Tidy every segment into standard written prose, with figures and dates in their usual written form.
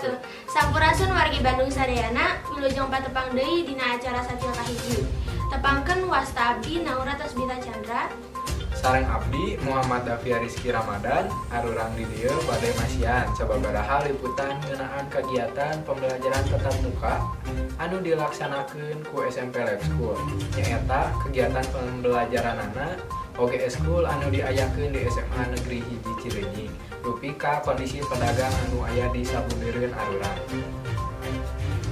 atuh. Sampurasun wargi Bandung sadayana, wilujeng patepang deui dina acara Satil Kahiji. Tepangkeun wasta abdi Naura Tasbita Chandra. Sareng abdi Muhammad Dafia Rizky Ramadan, arurang di dieu bade masian sababaraha liputan ngeunaan kagiatan pembelajaran tatap muka anu dilaksanakeun ku SMP Lab School. Nyaeta kegiatan pembelajaranana oge eskul anu diayakeun di SMA Negeri Hiji Cileunyi. Dupi ka kondisi pedagang anu aya di sabuneureun arurang.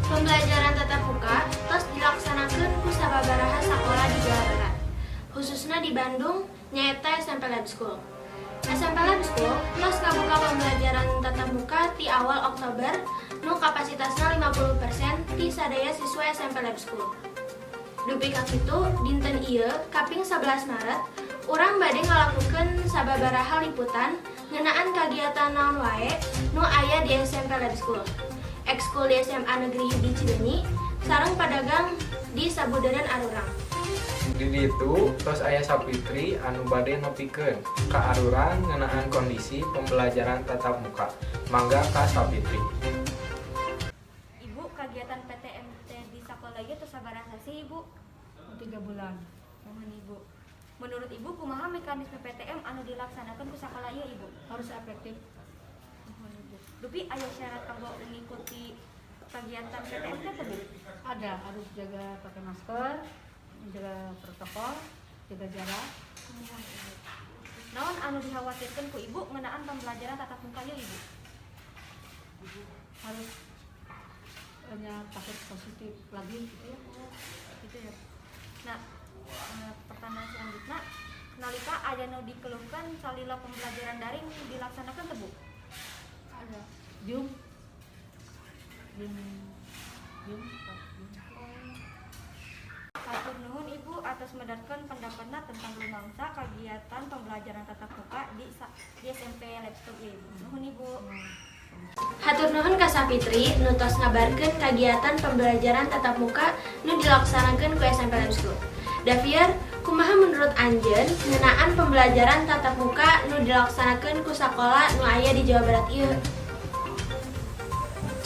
Pembelajaran tatap muka tos dilaksanakeun ku sababaraha sakola di Jawa Barat. Khususna di Bandung, nyaeta SMP Lab School. SMP Lab School tos kabuka pembelajaran tatap muka ti awal Oktober nu kapasitasna 50% ti sadaya siswa SMP Lab School. Dupi ka kitu, dinten ieu kaping 11 Maret, urang bade ngalakukeun sababaraha liputan ngeunaan kagiatan naon wae nu aya di SMP Lab School. Ekskul di SMA Negeri Hiji Cileunyi sareng padagang di sabudeureun arurang. Di ditu tos aya sapitri anu bade nepikeun ka arurang ngeunaan kondisi pembelajaran tatap muka. Mangga ka sapitri. Ibu, kegiatan PTMT di sakola ieu tos sabaraha sih, Ibu? 3 bulan. Mohon Ibu. Menurut Ibu, kumaha mekanisme PTM anu dilaksanakeun ku sakola ieu, Ibu? Harus efektif. Mohon Ibu. Dupi aya syarat kanggo mengikuti kegiatan PTMT teh, Bu? Ada, harus jaga pakai masker, jaga protokol, jaga jarak. Mohon Ibu. Naon anu dikhawatirkeun ku Ibu ngeunaan pembelajaran tatap muka ieu, Ibu? Harus hanya takut positif lagi gitu ya. Gitu ya. Nah, pertanyaan selanjutnya, nalika aya nu dikeluhkan salila pembelajaran daring dilaksanakan teh, Bu? Ada Zoom. Hatur nuhun Ibu atas medarkan pendapatna tentang lumangsa kegiatan pembelajaran tatap muka di SMP Lab School ieu, Ibu. Nuhun Ibu. Hatur nuhun ka Sapitri nu tos ngabarkeun kagiatan pembelajaran tatap muka nu dilaksanakeun ku SMP Lab School. Davier, kumaha menurut Anjeun ngeunaan pembelajaran tatap muka nu dilaksanakeun ku sakola nu aya di Jawa Barat ieu?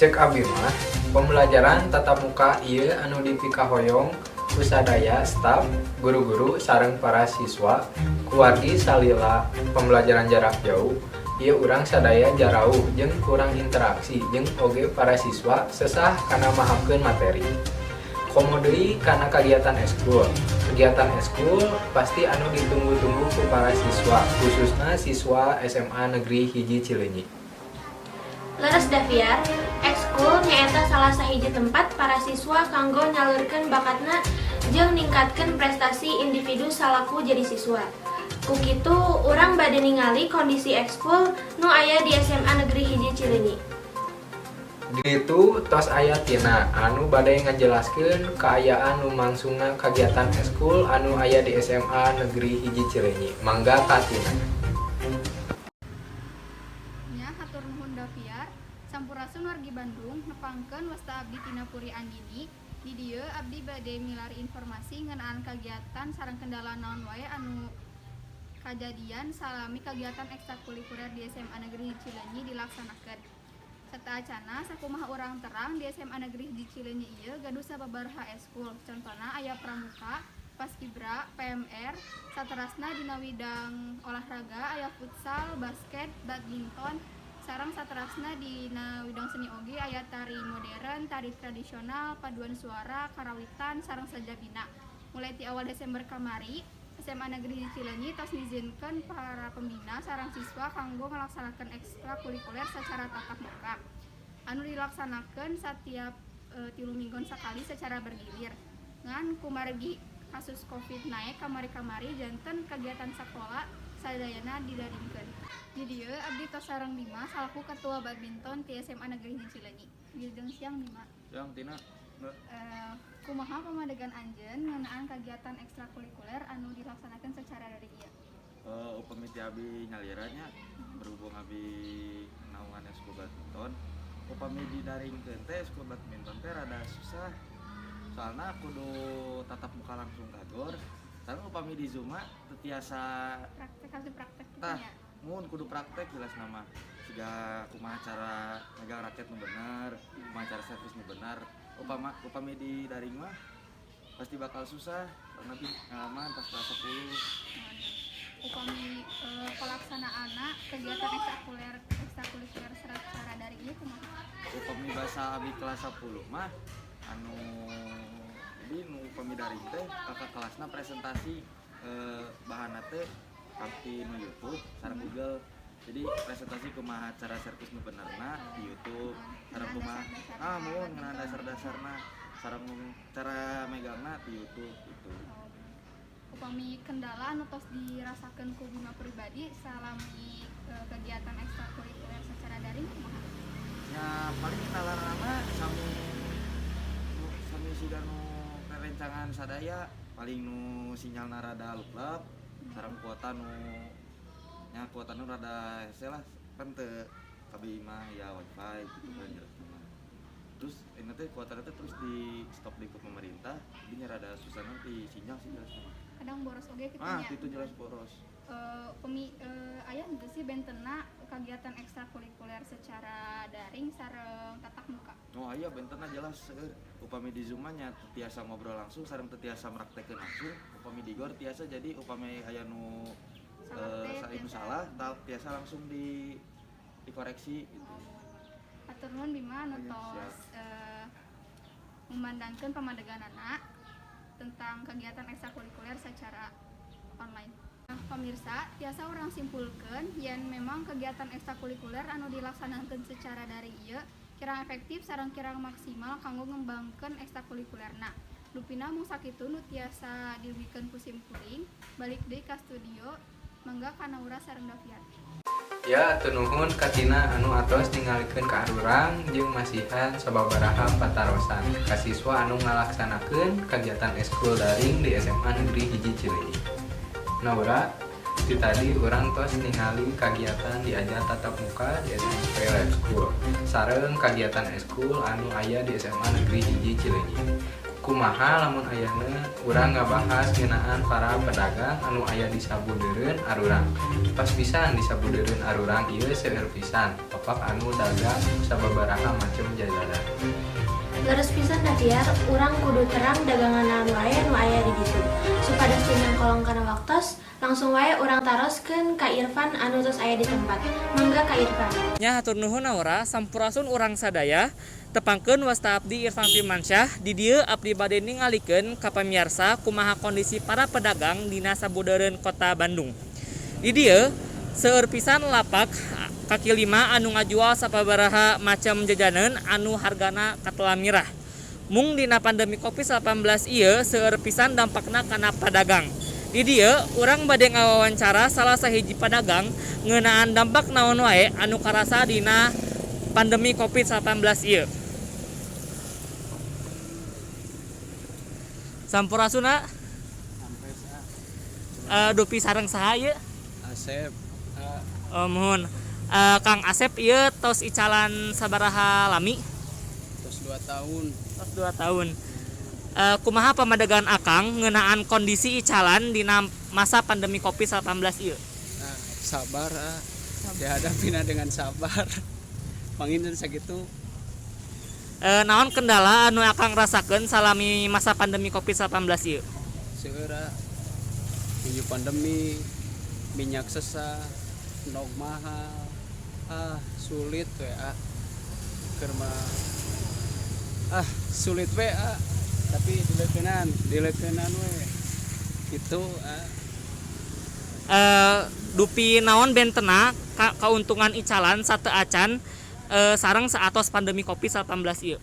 Cek abdi mah, pembelajaran tatap muka ieu anu dipikahoyong ku sadaya staf, guru-guru sareng para siswa ku wargi salila pembelajaran jarak jauh. Ieu urang sadaya jarauh jeung kurang interaksi jeung oge para siswa sesah kana mahamkeun materi. Komo deui kana kagiatan eskul. Kegiatan eskul pasti anu ditunggu-tunggu ku para siswa, khususna siswa SMA Negeri Hiji Cileunyi. Leres Daviar, ekskul nyaeta salah sahiji tempat para siswa kanggo nyalurkeun bakatna jeung ningkatkeun prestasi individu salaku jadi siswa. Ku kitu urang bade ningali kondisi ekskul nu aya di SMA Negeri Hiji Cileunyi. Ditu tos aya tina anu bade ngajelaskeun kaayaan lumangsungna kagiatan eskul anu aya di SMA Negeri Hiji Cileunyi. Mangga ka tina. Nya hatur nuhun Daviar, sampurasun wargi Bandung nepangkeun wasta abdi tina Puri Andini. Di dieu abdi bade milari informasi ngeunaan kagiatan sareng kendala naon wae anu kajadian salami kegiatan ekstrakurikuler di SMA Negeri Cileunyi dilaksanakeun. Serta acana sakumaha urang terang di SMA Negeri di Cileunyi ieu gaduh sababaraha eskul. Contona aya pramuka, paskibra, PMR, saterasna dina widang olahraga aya futsal, basket, badminton, sareng saterasna dina widang seni oge aya tari modern, tari tradisional, paduan suara, karawitan, sareng sajabina. Mulai ti awal Desember kamari, SMA Negeri Cileunyi tos ngizinkeun para pembina sareng siswa kanggo ngalaksanakeun ekstrakurikuler secara tatap muka anu dilaksanakeun setiap 3 mingguan sakali secara bergilir. Ngan kumargi kasus Covid naik kamari-kamari janten kegiatan sakola sadayana didaringkeun. Di dieu abdi tos sareng Bima salaku ketua badminton ti SMA Negeri Cileunyi. Wilujeng siang Bima. Yang tina Kumaha pamadegan Anjeun ngeunaan kegiatan ekstrakurikuler anu dilaksanakeun secara daring ieu? upami ti abi nyaliranya berhubung abi naungan eskul badminton, upami didaringkeun teh eskul badminton teh rada susah. Soalna kudu tatap muka langsung kagor. Sareng upami di Zoom mah teu tiasa Praktek tah mun kudu praktek jelas nama siga kumaha cara megang raket nu bener, kumaha cara servis nu bener. Upami di daring mah pasti bakal susah karena pengalaman pas kelas 10. Upami pelaksanaanna kegiatan ekstrakurikuler secara daring ieu kumaha? Upami bahasa abdi kelas 10 mah anu jadi nu upami daring teh kakak kelasna presentasi bahanna teh di nu YouTube sareng Google. Jadi presentasi kumaha cara servis nu benerna di YouTube, sareng kumaha mun ngeunaan dasar-dasarna, sareng cara megangna di YouTube gitu. Upami kendala anu tos dirasakeun ku Bima pribadi salami kegiatan ekstrakurikuler secara daring kumaha? Ya paling kendalana sami siga nu perencangan sadaya paling nu sinyalna rada luklep, sareng kuota nu rada hese lah kan teu kabeh mah ya wifi gitu kan jelema. Terus ini teh kuota teh terus di stop di pemerintah, jadi rada susah nanti sinyal sih jelas. Kadang boros oge kitu nya. Itu jelas boros. Aya henteu sih bentenna kegiatan ekstrakurikuler secara daring sareng tatap muka. Oh aya bentenna jelas seueur. Upami di Zoom nya tiasa ngobrol langsung sareng teu tiasa mraktekeun langsung. Upami di Gor tiasa jadi upami aya nu salah tiasa langsung dikoreksi gitu. Atur nuhun Bima anu tos memandangkeun pamadeganana tentang kegiatan ekstrakurikuler secara online. Nah, pemirsa, tiasa urang simpulkeun yen memang kegiatan ekstrakurikuler anu dilaksanakeun secara daring ieu kirang efektif sareng kirang maksimal kanggo ngembangkeun ekstrakurikulerna. Dupina mung sakitu nu tiasa diwikeun ku simkuring, balik deui ka studio. Mangga kana urang sareng Daviar. Ya, atur nuhun katina anu atos ningalikeun ka arurang jeung masihan sababaraha patarosan ka siswa anu ngalaksanakeun kegiatan ekskul daring di SMA Negeri 1 Cileunyi. Nah, di tadi urang tos ningali kegiatan diajar tatap muka di SMP Lab School sareng kegiatan ekskul anu aya di SMA Negeri 1 Cileunyi. Kumaha lamun ayeuna urang ngabahas ngeunaan para pedagang anu aya di sabudeureun arurang. Pas pisan di sabudeureun arurang ieu seueur pisan papak anu dagang sababaraha macem jajanan. Leres pisan Daviar, urang kudu terang dagangan anu aya di ditu. Supados dina kolong kana waktos, langsung wae urang taroskeun ka Irfan anu tos aya di tempat. Mangga ka Irfan. Nya hatur nuhun aura sampurasun urang sadaya. Tepangkeun wasta abdi Irfan Firmansyah di dieu abdi bade ningalikeun ka pamirsa kumaha kondisi para pedagang dina sabudeureun Kota Bandung. Di dieu seueur pisan lapak kaki lima anu ngajual sababaraha macam jajanan anu hargana katelah mirah. Mung dina pandemi Covid-19 ieu seueur pisan dampakna kana pedagang. Di dieu urang bade ngawawancara salah sahiji pedagang ngeunaan dampak naon wae anu karasa dina pandemi Covid-19 ieu. Sampurasuna dupi sareng saha ieu? Asep. Mohon Kang Asep ieu tos icalan sabaraha lami? Tos 2 tahun. Tos 2 tahun. Kumaha pamadegan Akang ngeunaan kondisi icalan dina masa pandemi Covid-19 ieu? Sabar dihadapina dengan sabar. Panginten sakitu. Naon kendala anu Akang rasakeun salami masa pandemi Covid-19 ieu? Seueur minyak pandemi, minyak sesa, nog mahal. Sulit we sulit we tapi dileukeunnan we kitu Dupi naon bentena kauntungan icalan sateu acan sareng saatos pandemi Covid-19 ieu?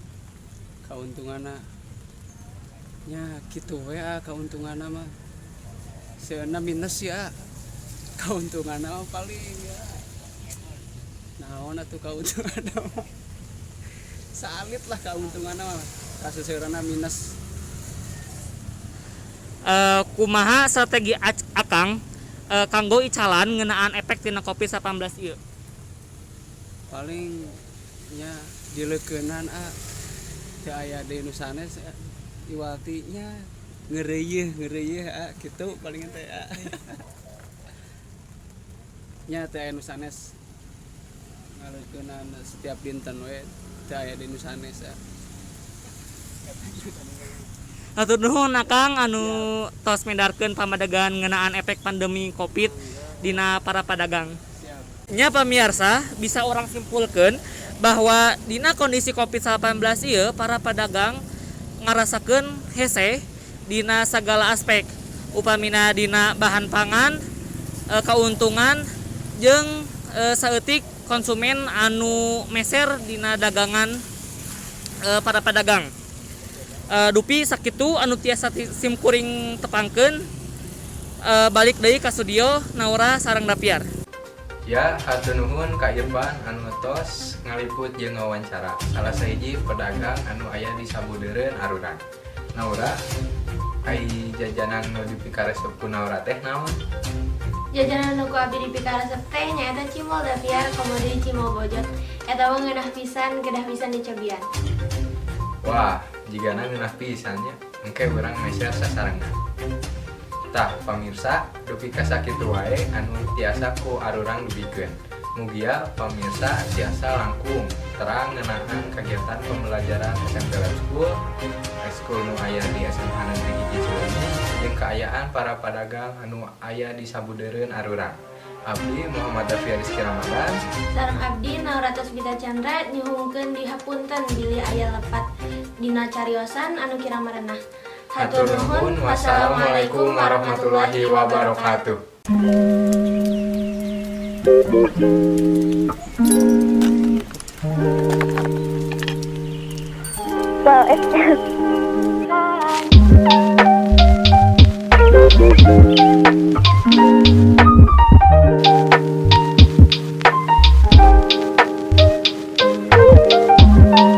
Kauntunganna nya kitu we kauntunganna mah seuna minus ya kauntunganna paling ya naon atuh kauntunganna mah salit lah kauntunganna mah kasus seurana minus. Kumaha strategi Akang kanggo icalan ngeunaan efek tina Covid-19 ieu? Paling nya dileukeunnan teu aya di nu sanes iwalti nya ngeureuyeuh kitu paling teh nya teh aya nu sanes ngaleukeunana setiap dinten we teh aya di nu sanes. Hatur nuhun Kang anu tos medarkeun pamadegan ngeunaan efek pandemi Covid dina para pedagang. Nya pamirsa, bisa orang simpulkeun bahwa dina kondisi Covid-19 ieu para pedagang ngarasakeun hese dina sagala aspek. Upamina dina bahan pangan, kauntungan jeung saeutik konsumen anu meser dina dagangan para pedagang. Dupi sakitu anu tiasa simkuring tepangkeun balik deui ka studio Naura sareng Dapiar. Ya, hatur nuhun ka Irfan anu tos ngaliput jeung ngawancara salah sahiji pedagang anu aya di sabudeureun Aruran. Naura, ai jajanan nu dipikaresep ku Naura teh naon? Jajanan nu ku abdi dipikaresep teh nyaeta cimol Dapiar komodi cimol bojot. Eta mah ngeunah pisan, kedah pisan dicobian. Wah, jigana ngeunah pisan nya, engke urang meser sasarengan. Tah, pamirsa, dupi ka sakitu wae anu tiasa ku Arurang dubikeun. Mugia pamirsa tiasa langkung terang ngeunaan kegiatan pembelajaran SMP Lab School, school nu aya di SMA Negeri Hiji Cileunyi jeung kaayaan para pedagang anu aya di sabudeureun Arurang. Abdi Muhammad Dafiar Rizky Ramadan Sareng abdi Naura Tasbita Chandra nyuhungkeun dihapunten bilih aya lepat dina cariosan anu kirang marenah. Hatur nuhun. Wassalamualaikum warahmatullahi wabarakatuh. Well, it's